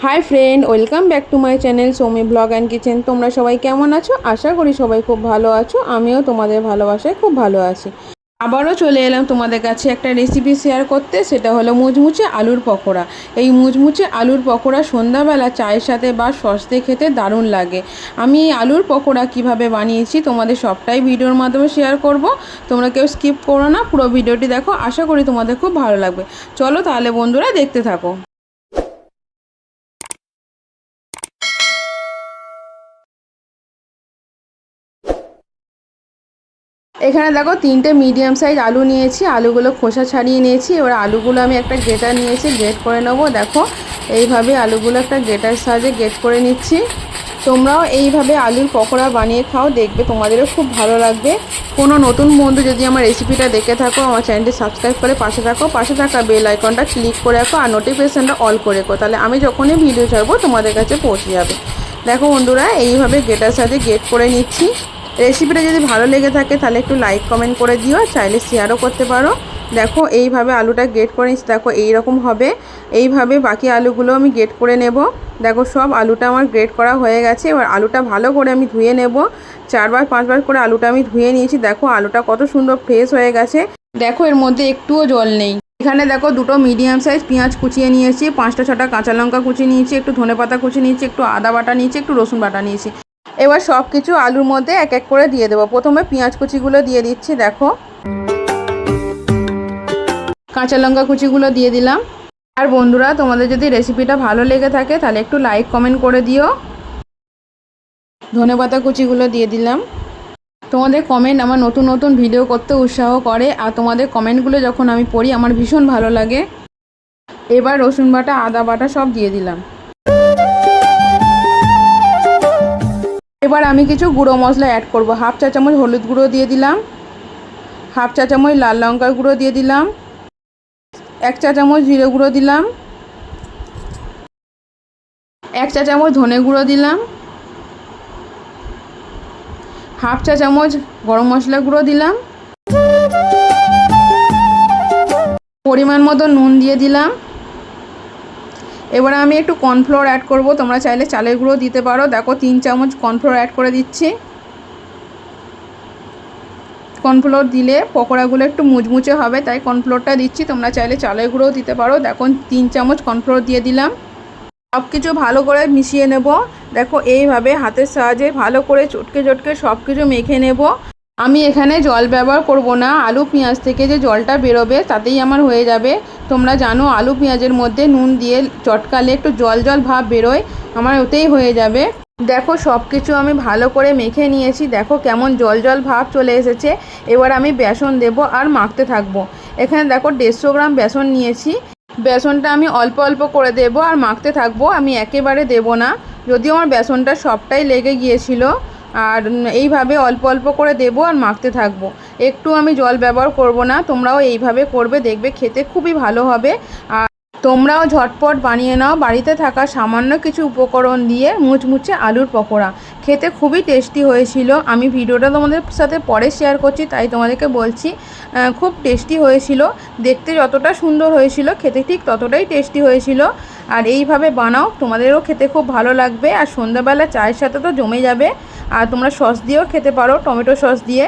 Hi friend, welcome back to my channel Soumi blog and kitchen. তোমরা সবাই কেমন আছো? আশা করি সবাই খুব ভালো আছো। আমিও তোমাদের ভালোবাসায় খুব ভালো আছি। আবারও চলে এলাম তোমাদের কাছে একটা রেসিপি শেয়ার করতে। সেটা হলো মুচমুচে আলুর পকোড়া। এই মুচমুচে আলুর পকোড়া সন্ধ্যাবেলা চায়ের সাথে বা সস দিয়ে খেতে দারুণ লাগে। আমি এই আলুর পকোড়া কিভাবে বানিয়েছি তোমাদের সবটাই ভিডিওর মাধ্যমে শেয়ার করব। তোমরা কেউ স্কিপ করো না, পুরো ভিডিওটি দেখো। আশা করি তোমাদের খুব ভালো লাগবে। চলো তাহলে বন্ধুরা, দেখতে থাকো। এখানে দেখো তিনটে মিডিয়াম সাইজ আলু নিয়েছি। আলুগুলো খোসা ছাড়িয়ে নিয়েছি। এবার আলুগুলো আমি একটা গ্রেটার নিয়েছি, গ্রেট করে নেবো। দেখো এইভাবে আলুগুলো একটা গ্রেটার সাহায্যে গ্রেট করে নিচ্ছি। তোমরাও এইভাবে আলুর পকোড়া বানিয়ে খাও, দেখবে তোমাদেরও খুব ভালো লাগবে। কোনো নতুন বন্ধু যদি আমার রেসিপিটা দেখে থাকো, আমার চ্যানেলটি সাবস্ক্রাইব করে পাশে থাকো। পাশে থাকা বেল আইকনটা ক্লিক করে রাখো আর নোটিফিকেশানটা অল করে রাখো, তাহলে আমি যখনই ভিডিও ছাড়বো তোমাদের কাছে পৌঁছে যাবে। দেখো বন্ধুরা, এইভাবে গ্রেটার সাহায্যে গ্রেট করে নিচ্ছি। রেসিপিটা যদি ভালো লেগে থাকে তাহলে একটু লাইক কমেন্ট করে দিও, চাইলে শেয়ারও করতে পারো। দেখো এইভাবে আলুটা গ্রেট করে নিচ্ছি। দেখো এইরকম হবে। এইভাবে বাকি আলুগুলো আমি গ্রেট করে নেব। দেখো সব আলুটা আমার গ্রেট করা হয়ে গেছে। এবার আলুটা ভালো করে আমি ধুয়ে নেব। 4-5 বার করে আলুটা আমি ধুয়ে নিয়েছি। দেখো আলুটা কত সুন্দর ফ্রেশ হয়ে গেছে। দেখো এর মধ্যে একটুও জল নেই। এখানে দেখো দুটো মিডিয়াম সাইজ পেঁয়াজ কুচিয়ে নিয়েছি, 5টা-6টা কাঁচা লঙ্কা কুচিয়ে নিয়েছি, একটু ধনেপাতা কুচিয়ে নিয়েছি, একটু আদা বাটা নিয়েছি, একটু রসুন বাটা নিয়েছি। এবার সব কিছু আলুর মধ্যে এক এক করে দিয়ে দেবো। প্রথমে পেঁয়াজ কুচিগুলো দিয়ে দিচ্ছি। দেখো কাঁচা লঙ্কা কুচিগুলো দিয়ে দিলাম। আর বন্ধুরা, তোমাদের যদি রেসিপিটা ভালো লেগে থাকে তাহলে একটু লাইক কমেন্ট করে দিও। ধনেপাতা কুচিগুলো দিয়ে দিলাম। তোমাদের কমেন্ট আমার নতুন নতুন ভিডিও করতে উৎসাহ করে, আর তোমাদের কমেন্টগুলো যখন আমি পড়ি আমার ভীষণ ভালো লাগে। এবার রসুন বাটা আদা বাটা সব দিয়ে দিলাম। এবার আমি কিছু গুঁড়ো মশলা অ্যাড করব। 1/2 চা চামচ হলুদ গুঁড়ো দিয়ে দিলাম, 1/2 চা চামচ লাল লঙ্কার গুঁড়ো দিয়ে দিলাম, 1 চা চামচ জিরে গুঁড়ো দিলাম, 1 চা চামচ ধনে গুঁড়ো দিলাম, 1/2 চা চামচ গরম মশলা গুঁড়ো দিলাম, পরিমাণ মতো নুন দিয়ে দিলাম। এবার আমি একটু কর্নফ্লোর অ্যাড করব। তোমরা চাইলে চালের গুঁড়ো দিতে পারো। দেখো 3 চামচ কর্নফ্লোর অ্যাড করে দিচ্ছি। কর্নফ্লোর দিলে পকোড়াগুলো একটু মুচমুচে হবে, তাই কর্নফ্লোরটা দিচ্ছি। তোমরা চাইলে চালের গুঁড়োও দিতে পারো। দেখো 3 চামচ কর্নফ্লোর দিয়ে দিলাম। সব কিছু ভালো করে মিশিয়ে নেব। দেখো এইভাবে হাতের সাহায্যে ভালো করে চটকে চটকে সব কিছু মেখে নেব। আমি এখানে জল ব্যবহার করব না। আলু পেঁয়াজ থেকে যে জলটা বেরোবে তাতেই আমার হয়ে যাবে। তোমরা জানো আলু পেঁয়াজের মধ্যে নুন দিয়ে চটকালে একটু জল জল ভাব বেরোয়, আমার ওতেই হয়ে যাবে। দেখো সব কিছু আমি ভালো করে মেখে নিয়েছি। দেখো কেমন জল জল ভাব চলে এসেছে। এবার আমি বেসন দেব আর মাখতে থাকবো। এখানে দেখো 150 গ্রাম বেসন নিয়েছি। বেসনটা আমি অল্প অল্প করে দেব আর মাখতে থাকবো, আমি একেবারে দেব না। যদিও আমার বেসনটা সবটাই লেগে গিয়েছিল। আর এইভাবে অল্প অল্প করে দেব আর মাখতে থাকবো। একটু আমি জল ব্যবহার করব না। তোমরাও এইভাবে করবে, দেখবে খেতে খুবই ভালো হবে। আর তোমরাও ঝটপট বানিয়ে নাও বাড়িতে থাকা সামান্য কিছু উপকরণ দিয়ে মুচমুচে আলুর পকোড়া। খেতে খুবই টেস্টি হয়েছিল। আমি ভিডিওটা তোমাদের সাথে পরে শেয়ার করছি, তাই তোমাদেরকে বলছি। খুব টেস্টি হয়েছিল। দেখতে যতটা সুন্দর হয়েছিল, খেতে ঠিক ততটাই টেস্টি হয়েছিল। আর এইভাবে বানাও, তোমাদেরও খেতে খুব ভালো লাগবে। আর সন্ধ্যাবেলা চায়ের সাথে তো জমে যাবে। আর তোমরা সস দিয়েও খেতে পারো, টমেটো সস দিয়ে।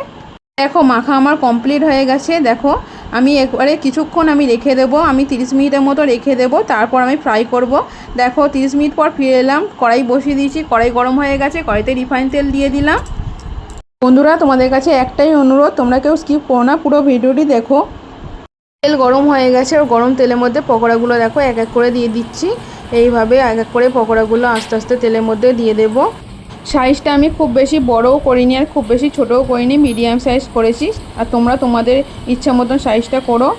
দেখো মাখা আমার কমপ্লিট হয়ে গেছে। দেখো আমি একবারে কিছুক্ষণ আমি রেখে দেবো। আমি 30 মিনিটের মতো রেখে দেবো, তারপর আমি ফ্রাই করব। দেখো 30 মিনিট পর ফিরে এলাম। কড়াই বসিয়ে দিয়েছি, কড়াই গরম হয়ে গেছে। কড়াইতে রিফাইন তেল দিয়ে দিলাম। বন্ধুরা, তোমাদের কাছে একটাই অনুরোধ, তোমরা কেউ স্কিপ করো না, পুরো ভিডিওটি দেখো। তেল গরম হয়ে গেছে। আর গরম তেলের মধ্যে পকোড়াগুলো দেখো এক এক করে দিয়ে দিচ্ছি। এইভাবে এক এক করে পকোড়াগুলো আস্তে আস্তে তেলের মধ্যে দিয়ে দেবো। সাইজটা আমি খুব বেশি বড়ও করিনি আর খুব বেশি ছোটও করিনি, মিডিয়াম সাইজ করেছি। আর তোমরা তোমাদের ইচ্ছা মতন সাইজটা করো।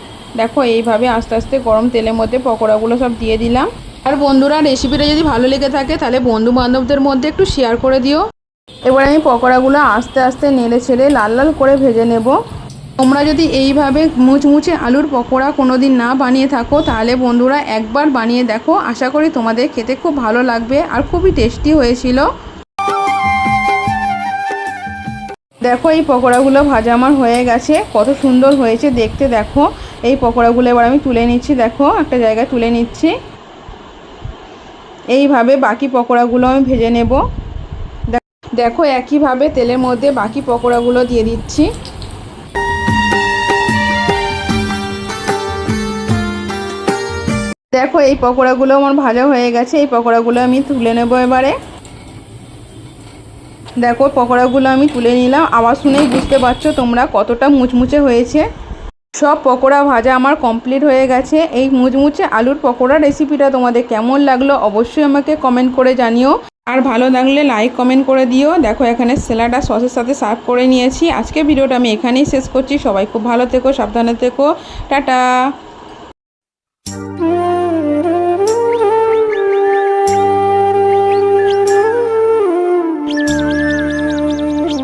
দেখো এইভাবে আস্তে আস্তে গরম তেলের মধ্যে পকোড়াগুলো সব দিয়ে দিলাম। আর বন্ধুরা, রেসিপিটা যদি ভালো লেগে থাকে তাহলে বন্ধু বান্ধবদের মধ্যে একটু শেয়ার করে দিও। এবার আমি পকোড়াগুলো আস্তে আস্তে নেড়ে ছেড়ে লাল লাল করে ভেজে নেব। তোমরা যদি এইভাবে মুচমুচে আলুর পকোড়া কোনো দিন না বানিয়ে থাকো তাহলে বন্ধুরা একবার বানিয়ে দেখো। আশা করি তোমাদের খেতে খুব ভালো লাগবে আর খুবই টেস্টি হয়েছিল। দেখো এই পকোড়াগুলো ভাজা আমার হয়ে গেছে। কত সুন্দর হয়েছে দেখতে। দেখো এই পকোড়াগুলো এবার আমি তুলে নিচ্ছি। দেখো একটা জায়গায় তুলে নিচ্ছি। এইভাবে বাকি পকোড়াগুলো আমি ভেজে নেব। দেখো একইভাবে তেলের মধ্যে বাকি পকোড়াগুলো দিয়ে দিচ্ছি। দেখো এই পকোড়াগুলো আমার ভাজা হয়ে গেছে, এই পকোড়াগুলো আমি তুলে নেব এবারে। দেখো পকোড়াগুলো আমি তুলে নিলাম, আওয়াজ শুনেই বুঝতে পারছো তোমরা কতটা মুচমুচে হয়েছে। সব পকোড়া ভাজা আমার কমপ্লিট হয়ে গেছে। এই মুচমুচে আলুর পকোড়া রেসিপিটা তোমাদের কেমন লাগলো অবশ্যই আমাকে কমেন্ট করে জানিও, আর ভালো লাগলে লাইক কমেন্ট করে দিও। দেখো এখানে স্যালাডটা সসের সাথে সার্ভ করে নিয়েছি। আজকে ভিডিওটা আমি এখানেই শেষ করছি। সবাই খুব ভালো থেকো, সাবধানে থেকো, টাটা।